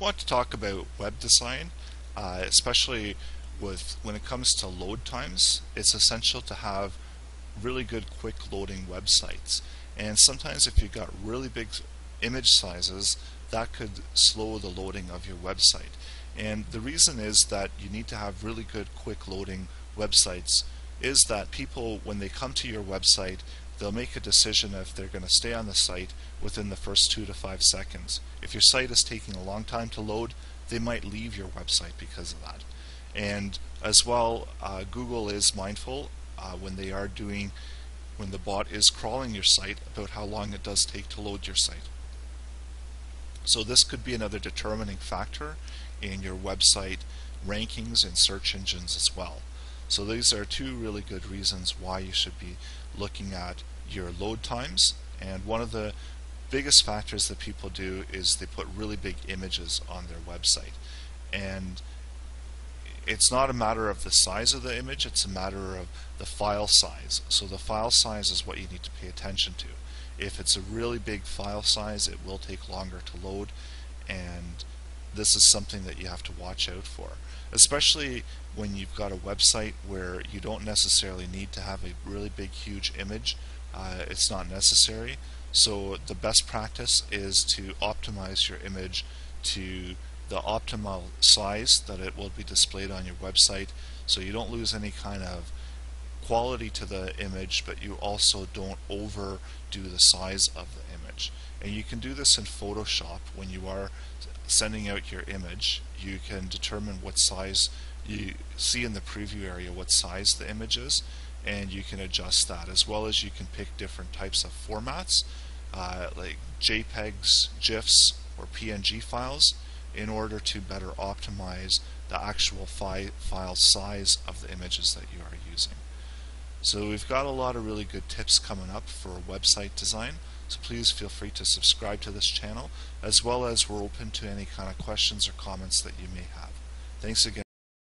want to talk about web design, especially when it comes to load times. It's essential to have really good quick loading websites. And sometimes if you've got really big image sizes, that could slow the loading of your website. And the reason is that you need to have really good quick loading websites is that people, when they come to your website, they'll make a decision if they're going to stay on the site within the first 2 to 5 seconds. If your site is taking a long time to load, they might leave your website because of that. And as well, Google is mindful when the bot is crawling your site about how long it does take to load your site. So this could be another determining factor in your website rankings and search engines as well. So these are two really good reasons why you should be looking at your load times. And one of the biggest factors that people do is they put really big images on their website. And it's not a matter of the size of the image, it's a matter of the file size. So the file size is what you need to pay attention to. If it's a really big file size, it will take longer to load, and this is something that you have to watch out for, especially when you've got a website where you don't necessarily need to have a really big huge image. It's not necessary. So the best practice is to optimize your image to the optimal size that it will be displayed on your website, so you don't lose any kind of quality to the image, but you also don't overdo the size of the image. And you can do this in Photoshop. When you are sending out your image, you can determine what size you see in the preview area, what size the image is, and you can adjust that, as well as you can pick different types of formats like JPEGs, GIFs, or PNG files, in order to better optimize the actual file size of the images that you are using. So we've got a lot of really good tips coming up for website design, so please feel free to subscribe to this channel, as well as we're open to any kind of questions or comments that you may have. Thanks again.